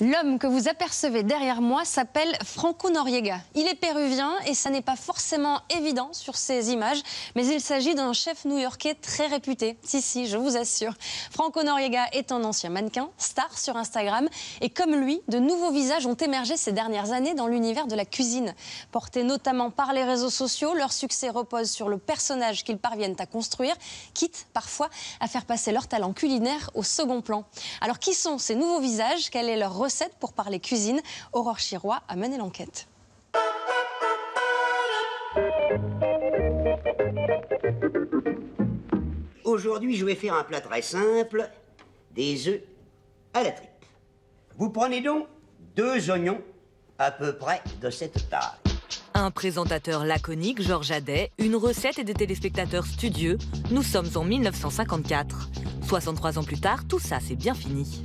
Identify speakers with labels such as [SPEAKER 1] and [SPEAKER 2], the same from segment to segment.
[SPEAKER 1] L'homme que vous apercevez derrière moi s'appelle Franco Noriega. Il est péruvien et ça n'est pas forcément évident sur ces images, mais il s'agit d'un chef new-yorkais très réputé. Si, je vous assure. Franco Noriega est un ancien mannequin, star sur Instagram, et comme lui, de nouveaux visages ont émergé ces dernières années dans l'univers de la cuisine. Portés notamment par les réseaux sociaux, leur succès repose sur le personnage qu'ils parviennent à construire, quitte parfois à faire passer leur talent culinaire au second plan. Alors qui sont ces nouveaux visages? Quelle est leur recette pour parler cuisine? Aurore Chiroy a mené l'enquête.
[SPEAKER 2] Aujourd'hui, je vais faire un plat très simple, des œufs à la tripe. Vous prenez donc 2 oignons à peu près de cette taille.
[SPEAKER 3] Un présentateur laconique, Georges Adet, une recette et des téléspectateurs studieux. Nous sommes en 1954. 63 ans plus tard, tout ça, c'est bien fini.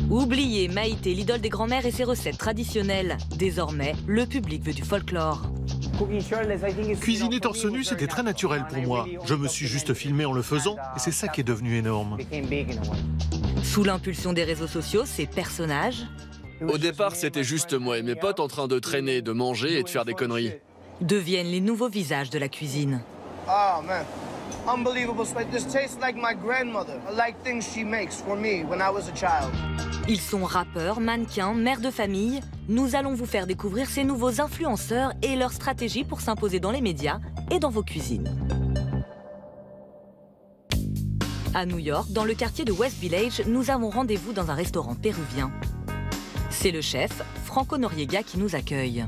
[SPEAKER 3] Oubliez Maïté, l'idole des grands-mères et ses recettes traditionnelles. Désormais, le public veut du folklore.
[SPEAKER 4] Cuisiner torse nu, c'était très naturel pour moi. Je me suis juste filmé en le faisant et c'est ça qui est devenu énorme.
[SPEAKER 3] Sous l'impulsion des réseaux sociaux, ces personnages...
[SPEAKER 5] Au départ, c'était juste moi et mes potes en train de traîner, de manger et de faire des conneries.
[SPEAKER 3] ...deviennent les nouveaux visages de la cuisine.
[SPEAKER 6] Oh man, unbelievable sweat. This tastes like my grandmother. I like things she makes for me when I was a child.
[SPEAKER 3] Ils sont rappeurs, mannequins, mères de famille. Nous allons vous faire découvrir ces nouveaux influenceurs et leurs stratégies pour s'imposer dans les médias et dans vos cuisines. À New York, dans le quartier de West Village, nous avons rendez-vous dans un restaurant péruvien. C'est le chef, Franco Noriega, qui nous accueille.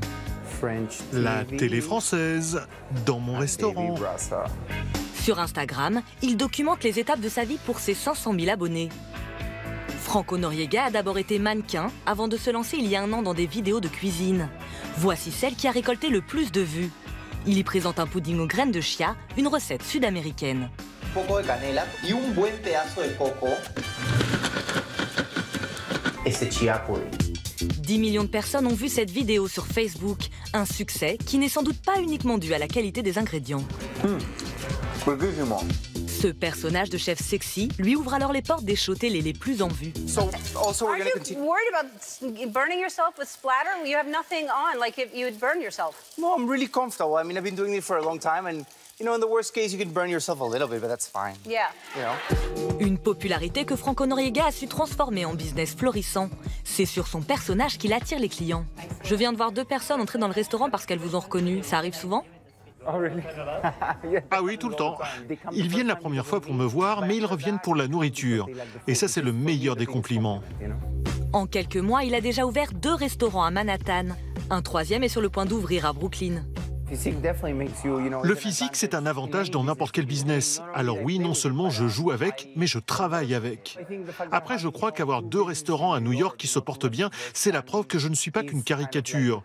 [SPEAKER 4] La télé française, dans mon restaurant.
[SPEAKER 3] Sur Instagram, il documente les étapes de sa vie pour ses 500 000 abonnés. Franco Noriega a d'abord été mannequin avant de se lancer il y a un an dans des vidéos de cuisine. Voici celle qui a récolté le plus de vues. Il y présente un pudding aux graines de chia, une recette sud-américaine.
[SPEAKER 7] Poco de canela y un buen pedazo de coco. Este chia pudding.
[SPEAKER 3] 10 millions de personnes ont vu cette vidéo sur Facebook. Un succès qui n'est sans doute pas uniquement dû à la qualité des ingrédients. Ce personnage de chef sexy lui ouvre alors les portes des shows télé les plus en vue.
[SPEAKER 8] Are you worried about burning yourself with splatter? You have nothing on, like if you would burn yourself.
[SPEAKER 6] No, I'm really comfortable. I mean, I've been doing it for a long time, and you know, in the worst case, you could burn yourself a little bit, but that's fine.
[SPEAKER 8] Yeah.
[SPEAKER 6] You know.
[SPEAKER 3] Une popularité que Franco Noriega a su transformer en business florissant. C'est sur son personnage qu'il attire les clients. Je viens de voir 2 personnes entrer dans le restaurant parce qu'elles vous ont reconnu. Ça arrive souvent?
[SPEAKER 4] Ah oui, tout le temps. Ils viennent la première fois pour me voir, mais ils reviennent pour la nourriture. Et ça, c'est le meilleur des compliments.
[SPEAKER 3] En quelques mois, il a déjà ouvert 2 restaurants à Manhattan. Un 3e est sur le point d'ouvrir à Brooklyn.
[SPEAKER 4] Le physique, c'est un avantage dans n'importe quel business. Alors oui, non seulement je joue avec, mais je travaille avec. Après, je crois qu'avoir 2 restaurants à New York qui se portent bien, c'est la preuve que je ne suis pas qu'une caricature.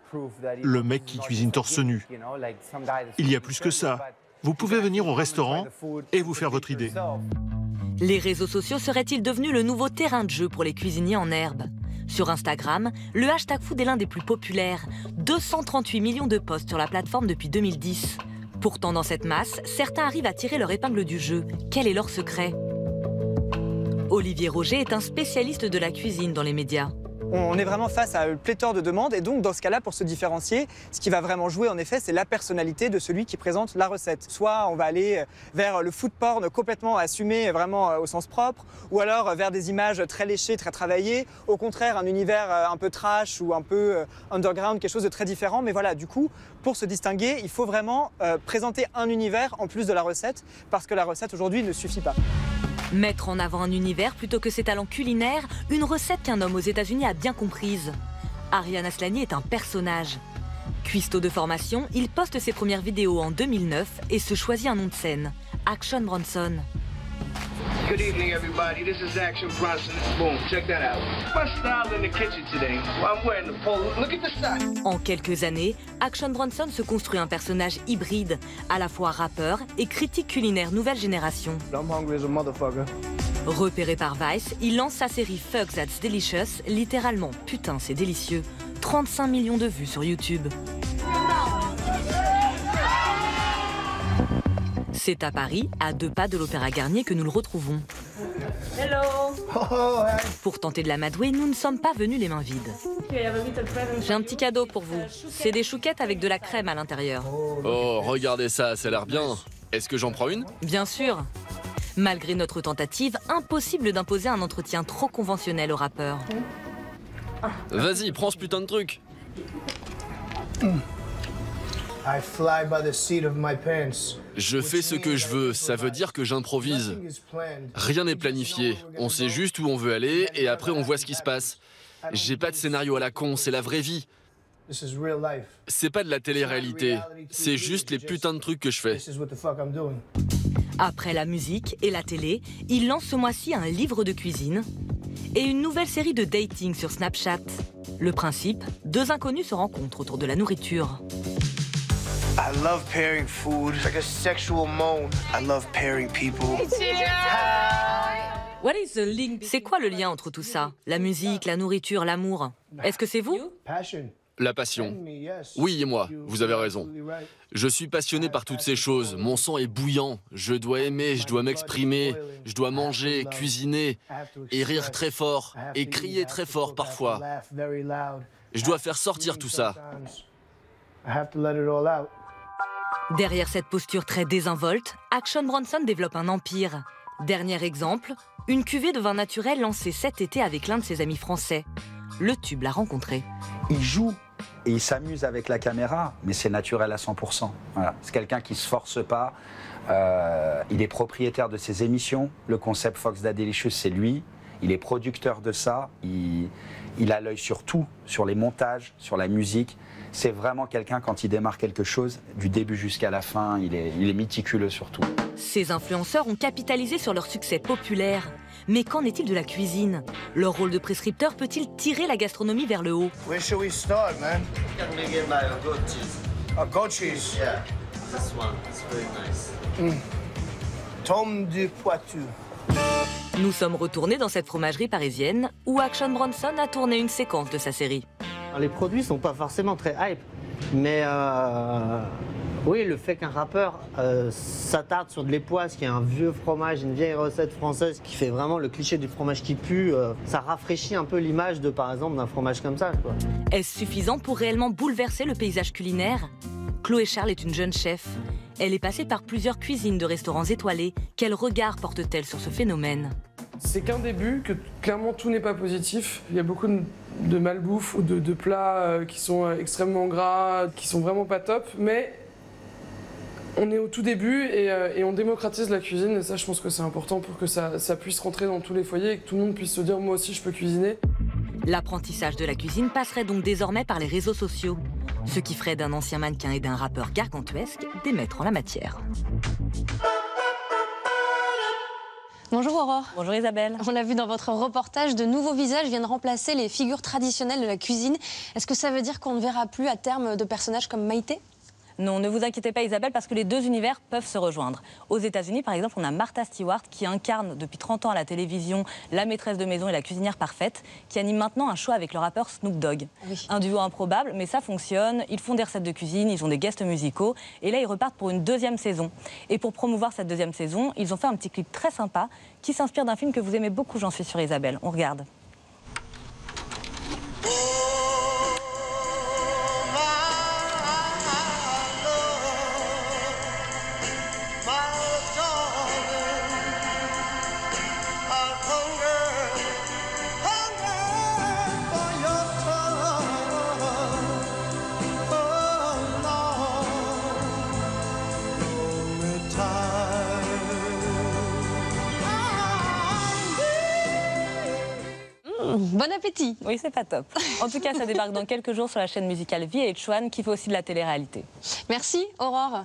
[SPEAKER 4] Le mec qui cuisine torse nu. Il y a plus que ça. Vous pouvez venir au restaurant et vous faire votre idée.
[SPEAKER 3] Les réseaux sociaux seraient-ils devenus le nouveau terrain de jeu pour les cuisiniers en herbe? Sur Instagram, le hashtag food est l'un des plus populaires. 238 millions de posts sur la plateforme depuis 2010. Pourtant, dans cette masse, certains arrivent à tirer leur épingle du jeu. Quel est leur secret? Olivier Roger est un spécialiste de la cuisine dans les médias.
[SPEAKER 9] On est vraiment face à une pléthore de demandes et donc dans ce cas-là, pour se différencier, ce qui va vraiment jouer en effet, c'est la personnalité de celui qui présente la recette. Soit on va aller vers le food porn complètement assumé, vraiment au sens propre, ou alors vers des images très léchées, très travaillées. Au contraire, un univers un peu trash ou un peu underground, quelque chose de très différent. Mais voilà, du coup, pour se distinguer, il faut vraiment présenter un univers en plus de la recette, parce que la recette aujourd'hui ne suffit pas.
[SPEAKER 3] Mettre en avant un univers plutôt que ses talents culinaires, une recette qu'un homme aux États-Unis a bien comprise. Ariane Aslani est un personnage. Cuistot de formation, il poste ses premières vidéos en 2009 et se choisit un nom de scène, Action Bronson.
[SPEAKER 10] Good evening, everybody. This is Action Bronson. Boom, check that out. My style in the kitchen today. Well, I'm wearing the polo. Look at the style.
[SPEAKER 3] En quelques années, Action Bronson se construit un personnage hybride, à la fois rappeur et critique culinaire nouvelle génération.
[SPEAKER 6] I'm hungry as a motherfucker.
[SPEAKER 3] Repéré par Vice, il lance sa série Fuck That's Delicious, littéralement putain c'est délicieux. 35 millions de vues sur YouTube. C'est à Paris, à 2 pas de l'Opéra Garnier, que nous le retrouvons. Pour tenter de l'amadouer, nous ne sommes pas venus les mains vides. J'ai un petit cadeau pour vous. C'est des chouquettes avec de la crème à l'intérieur.
[SPEAKER 5] Oh, regardez ça, ça a l'air bien. Est-ce que j'en prends une?
[SPEAKER 3] Bien sûr. Malgré notre tentative, impossible d'imposer un entretien trop conventionnel au rappeur.
[SPEAKER 5] Vas-y, prends ce putain de truc.
[SPEAKER 6] I fly by the seat of my pants.
[SPEAKER 5] Je fais ce que je veux, ça veut dire que j'improvise. Rien n'est planifié, on sait juste où on veut aller et après on voit ce qui se passe. J'ai pas de scénario à la con, c'est la vraie vie. C'est pas de la télé-réalité, c'est juste les putains de trucs que je fais.
[SPEAKER 3] Après la musique et la télé, il lance ce mois-ci un livre de cuisine et une nouvelle série de dating sur Snapchat. Le principe, deux inconnus se rencontrent autour de la nourriture.
[SPEAKER 6] I love pairing food. It's like a sexual moan. I love pairing people.
[SPEAKER 3] C'est quoi le lien entre tout ça? La musique, la nourriture, l'amour? Est-ce que c'est vous?
[SPEAKER 5] La passion. Oui, et moi, vous avez raison. Je suis passionné par toutes ces choses. Mon sang est bouillant. Je dois aimer, je dois m'exprimer, je dois manger, cuisiner, et rire très fort, et crier très fort parfois. Je dois faire sortir tout ça.
[SPEAKER 3] Derrière cette posture très désinvolte, Action Bronson développe un empire. Dernier exemple, une cuvée de vin naturel lancée cet été avec l'un de ses amis français. Le tube l'a rencontré.
[SPEAKER 11] Il joue et il s'amuse avec la caméra, mais c'est naturel à 100%. Voilà. C'est quelqu'un qui ne se force pas. Il est propriétaire de ses émissions. Le concept Fox Da Delicious, c'est lui. Il est producteur de ça. Il a l'œil sur tout, sur les montages, sur la musique. C'est vraiment quelqu'un, quand il démarre quelque chose, du début jusqu'à la fin, il est méticuleux sur tout.
[SPEAKER 3] Ces influenceurs ont capitalisé sur leur succès populaire. Mais qu'en est-il de la cuisine? Leur rôle de prescripteur peut-il tirer la gastronomie vers le haut?
[SPEAKER 6] Where should we start, man?
[SPEAKER 7] Can we get my goat cheese?
[SPEAKER 6] A goat cheese.
[SPEAKER 7] Yeah, this one. It's very nice.
[SPEAKER 6] Tome du Poitou.
[SPEAKER 3] Nous sommes retournés dans cette fromagerie parisienne où Action Bronson a tourné une séquence de sa série.
[SPEAKER 12] Les produits sont pas forcément très hype, mais oui, le fait qu'un rappeur s'attarde sur de l'époisse, qui est un vieux fromage, une vieille recette française qui fait vraiment le cliché du fromage qui pue, ça rafraîchit un peu l'image de, par exemple, d'un fromage comme ça, quoi.
[SPEAKER 3] Est-ce suffisant pour réellement bouleverser le paysage culinaire? Chloé Charles est une jeune chef. Elle est passée par plusieurs cuisines de restaurants étoilés. Quel regard porte-t-elle sur ce phénomène?
[SPEAKER 13] C'est qu'un début, que clairement tout n'est pas positif. Il y a beaucoup de malbouffe ou de plats qui sont extrêmement gras, qui sont vraiment pas top, mais on est au tout début et on démocratise la cuisine, et ça je pense que c'est important pour que ça puisse rentrer dans tous les foyers et que tout le monde puisse se dire moi aussi je peux cuisiner.
[SPEAKER 3] L'apprentissage de la cuisine passerait donc désormais par les réseaux sociaux, ce qui ferait d'un ancien mannequin et d'un rappeur gargantuesque des maîtres en la matière.
[SPEAKER 1] Bonjour Aurore.
[SPEAKER 3] Bonjour Isabelle.
[SPEAKER 1] On a vu dans votre reportage, de nouveaux visages viennent remplacer les figures traditionnelles de la cuisine. Est-ce que ça veut dire qu'on ne verra plus à terme de personnages comme Maïté?
[SPEAKER 14] Non, ne vous inquiétez pas Isabelle, parce que les deux univers peuvent se rejoindre. Aux États-Unis, par exemple, on a Martha Stewart qui incarne depuis 30 ans à la télévision la maîtresse de maison et la cuisinière parfaite, qui anime maintenant un show avec le rappeur Snoop Dogg. Oui. Un duo improbable, mais ça fonctionne. Ils font des recettes de cuisine, ils ont des guests musicaux, et là ils repartent pour une deuxième saison. Et pour promouvoir cette deuxième saison, ils ont fait un petit clip très sympa qui s'inspire d'un film que vous aimez beaucoup, j'en suis sûre Isabelle. On regarde.
[SPEAKER 1] Bon appétit.
[SPEAKER 14] Oui, c'est pas top. En tout cas, ça débarque dans quelques jours sur la chaîne musicale VH1 qui fait aussi de la télé-réalité.
[SPEAKER 1] Merci Aurore.